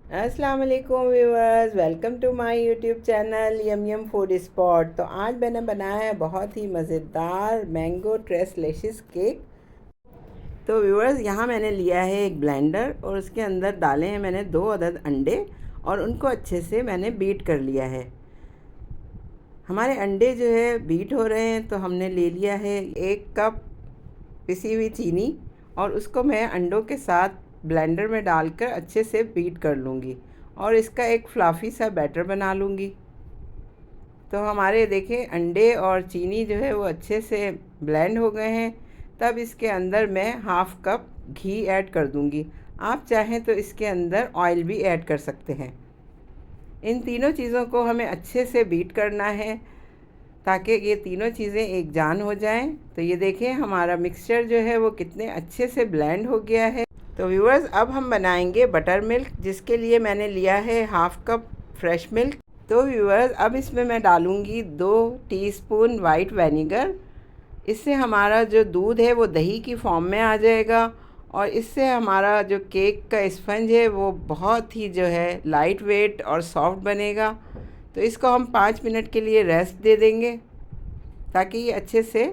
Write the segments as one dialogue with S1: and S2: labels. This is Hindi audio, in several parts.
S1: अस्सलाम वालेकुम viewers, welcome to my YouTube channel yum yum food spot. तो आज मैंने बनाया है बहुत ही मज़ेदार मैंगो ट्रेस लेशिस केक। तो व्यूअर्स, यहाँ मैंने लिया है एक ब्लेंडर और उसके अंदर डाले हैं मैंने 2 अदद अंडे और उनको अच्छे से मैंने बीट कर लिया है। हमारे अंडे जो है बीट हो रहे हैं तो हमने ले लिया है 1 कप पिसी हुई चीनी और उसको मैं अंडों के साथ ब्लेंडर में डालकर अच्छे से बीट कर लूँगी और इसका एक फ्लफ़ी सा बैटर बना लूँगी। तो हमारे देखें अंडे और चीनी जो है वो अच्छे से ब्लेंड हो गए हैं। तब इसके अंदर मैं हाफ़ कप घी ऐड कर दूँगी। आप चाहें तो इसके अंदर ऑयल भी ऐड कर सकते हैं। इन तीनों चीज़ों को हमें अच्छे से बीट करना है ताकि ये तीनों चीज़ें एक जान हो जाएं। तो ये देखें हमारा मिक्सचर जो है वो कितने अच्छे से ब्लेंड हो गया है। तो व्यूअर्स, अब हम बनाएंगे बटर मिल्क, जिसके लिए मैंने लिया है हाफ़ कप फ्रेश मिल्क। तो व्यूअर्स, अब इसमें मैं डालूँगी 2 टीस्पून वाइट विनेगर। इससे हमारा जो दूध है वो दही की फॉर्म में आ जाएगा और इससे हमारा जो केक का स्पंज है वो बहुत ही जो है लाइट वेट और सॉफ्ट बनेगा। तो इसको हम 5 मिनट के लिए रेस्ट दे देंगे ताकि ये अच्छे से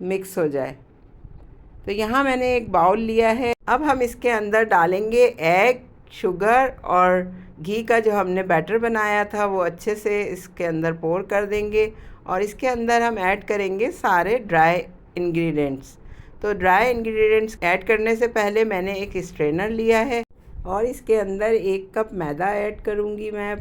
S1: मिक्स हो जाए। तो यहाँ मैंने एक बाउल लिया है। अब हम इसके अंदर डालेंगे एग, शुगर और घी का जो हमने बैटर बनाया था वो अच्छे से इसके अंदर पोर कर देंगे और इसके अंदर हम ऐड करेंगे सारे ड्राई इंग्रेडिएंट्स। तो ड्राई इंग्रेडिएंट्स ऐड करने से पहले मैंने एक स्ट्रेनर लिया है और इसके अंदर 1 कप मैदा ऐड करूँगी मैं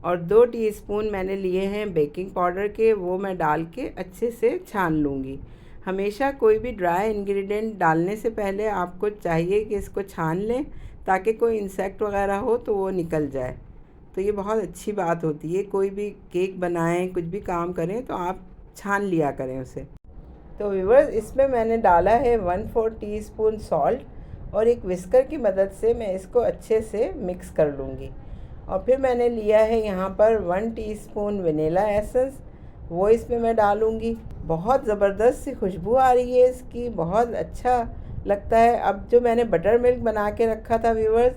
S1: और 2 टीस्पून मैंने लिए हैं बेकिंग पाउडर के, वो मैं डाल के अच्छे से छान लूँगी। हमेशा कोई भी ड्राई इंग्रेडिएंट डालने से पहले आपको चाहिए कि इसको छान लें ताकि कोई इंसेक्ट वगैरह हो तो वो निकल जाए। तो ये बहुत अच्छी बात होती है, कोई भी केक बनाएं, कुछ भी काम करें तो आप छान लिया करें उसे। तो व्यूअर्स, इसमें मैंने डाला है 1/4 टीस्पून सॉल्ट और एक विस्कर की मदद से मैं इसको अच्छे से मिक्स कर लूँगी। और फिर मैंने लिया है यहाँ पर 1 टीस्पून वनीला एसेंस, वो इसमें मैं डालूँगी। बहुत ज़बरदस्त सी खुशबू आ रही है इसकी, बहुत अच्छा लगता है। अब जो मैंने बटर मिल्क बना के रखा था व्यूअर्स,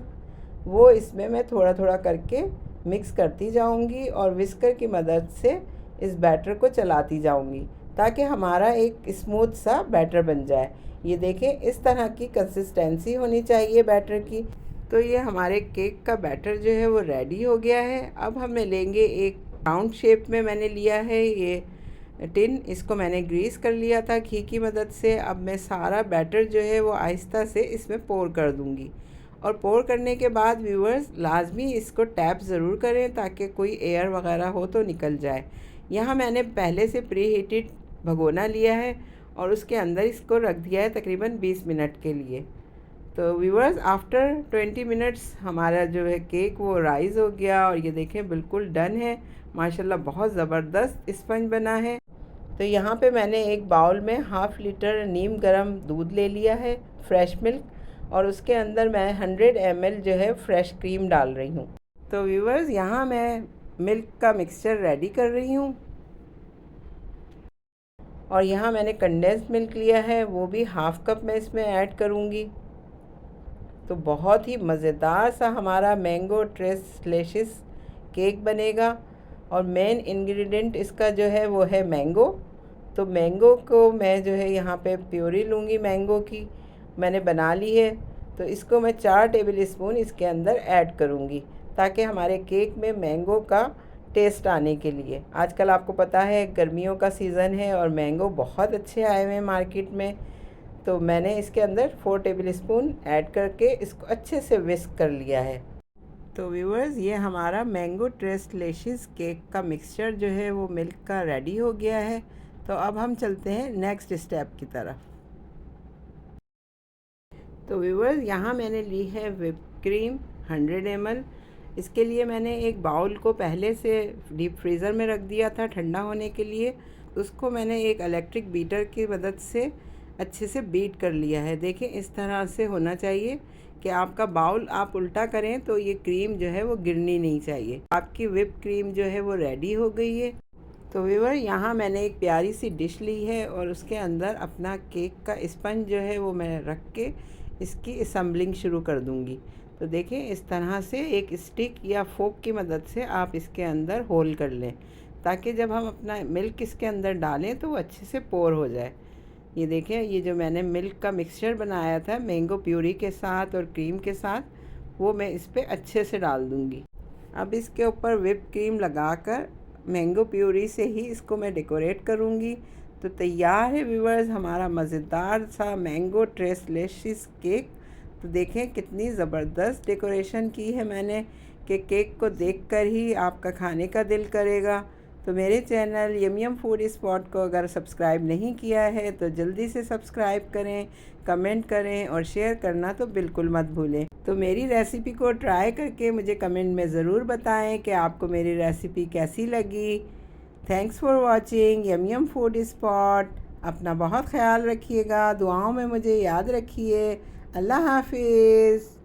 S1: वो इसमें मैं थोड़ा थोड़ा करके मिक्स करती जाऊँगी और विस्कर की मदद से इस बैटर को चलाती जाऊँगी ताकि हमारा एक स्मूथ सा बैटर बन जाए। ये देखें, इस तरह की कंसिस्टेंसी होनी चाहिए बैटर की। तो ये हमारे केक का बैटर जो है वो रेडी हो गया है। अब हमें लेंगे एक राउंड शेप में मैंने लिया है ये टिन, इसको मैंने ग्रीस कर लिया था घी की मदद से। अब मैं सारा बैटर जो है वो आहिस्ता से इसमें पोर कर दूंगी और पोर करने के बाद व्यूअर्स लाजमी इसको टैप ज़रूर करें ताकि कोई एयर वगैरह हो तो निकल जाए। यहाँ मैंने पहले से प्री हीटेड भगोना लिया है और उसके अंदर इसको रख दिया है तकरीबन 20 मिनट के लिए। तो व्यूअर्स, आफ्टर 20 मिनट्स हमारा जो है केक वो राइज़ हो गया और ये देखें बिल्कुल डन है। माशाल्लाह बहुत ज़बरदस्त स्पंज बना है। तो यहाँ पे मैंने एक बाउल में हाफ़ लीटर नीम गर्म दूध ले लिया है, फ्रेश मिल्क, और उसके अंदर मैं 100 ml जो है फ्रेश क्रीम डाल रही हूँ। तो व्यूअर्स, यहाँ मैं मिल्क का मिक्सचर रेडी कर रही हूँ और यहाँ मैंने कंडेंस्ड मिल्क लिया है, वो भी हाफ़ कप मैं इसमें ऐड करूँगी। तो बहुत ही मज़ेदार सा हमारा मैंगो ट्रेस लेशिस केक बनेगा और मेन इंग्रेडिएंट इसका जो है वो है मैंगो। तो मैंगो को मैं जो है यहाँ पे प्योरी लूँगी, मैंगो की मैंने बना ली है। तो इसको मैं 4 टेबल स्पून इसके अंदर ऐड करूँगी ताकि हमारे केक में मैंगो का टेस्ट आने के लिए। आजकल आपको पता है गर्मियों का सीज़न है और मैंगो बहुत अच्छे आए हुए हैं मार्केट में। तो मैंने इसके अंदर 4 टेबल स्पून ऐड करके इसको अच्छे से विस्क कर लिया है। तो व्यूअर्स, ये हमारा मैंगो ट्रेस लेशिस केक का मिक्सचर जो है वो मिल्क का रेडी हो गया है। तो अब हम चलते हैं नेक्स्ट स्टेप की तरफ। तो व्यूअर्स, यहाँ मैंने ली है व्हिप क्रीम 100 ml। इसके लिए मैंने एक बाउल को पहले से डीप फ्रीज़र में रख दिया था ठंडा होने के लिए। उसको मैंने एक इलेक्ट्रिक बीटर की मदद से अच्छे से बीट कर लिया है। देखें, इस तरह से होना चाहिए कि आपका बाउल आप उल्टा करें तो ये क्रीम जो है वो गिरनी नहीं चाहिए। आपकी व्हिप क्रीम जो है वो रेडी हो गई है। तो व्यूअर, यहाँ मैंने एक प्यारी सी डिश ली है और उसके अंदर अपना केक का स्पंज जो है वो मैं रख के इसकी असम्बलिंग शुरू कर दूँगी। तो देखें इस तरह से एक स्टिक या फोक की मदद से आप इसके अंदर होल कर लें, ताकि जब हम अपना मिल्क इसके अंदर डालें तो वो अच्छे से पोर हो जाए। ये देखें, ये जो मैंने मिल्क का मिक्सचर बनाया था मैंगो प्यूरी के साथ और क्रीम के साथ, वो मैं इस पर अच्छे से डाल दूँगी। अब इसके ऊपर व्हिप क्रीम लगाकर मैंगो प्यूरी से ही इसको मैं डेकोरेट करूँगी। तो तैयार है व्यूअर्स हमारा मज़ेदार सा मैंगो ट्रेस लेशिस केक। तो देखें कितनी ज़बरदस्त डेकोरेशन की है मैंने कि केक को देखकर ही आपका खाने का दिल करेगा। तो मेरे चैनल यम फूड स्पॉट को अगर सब्सक्राइब नहीं किया है तो जल्दी से सब्सक्राइब करें, कमेंट करें और शेयर करना तो बिल्कुल मत भूलें। तो मेरी रेसिपी को ट्राई करके मुझे कमेंट में ज़रूर बताएं कि आपको मेरी रेसिपी कैसी लगी। Thanks for watching yum food spot. अपना बहुत ख्याल रखिएगा, दुआओं में मुझे याद रखिए। अल्लाह हाफिज़।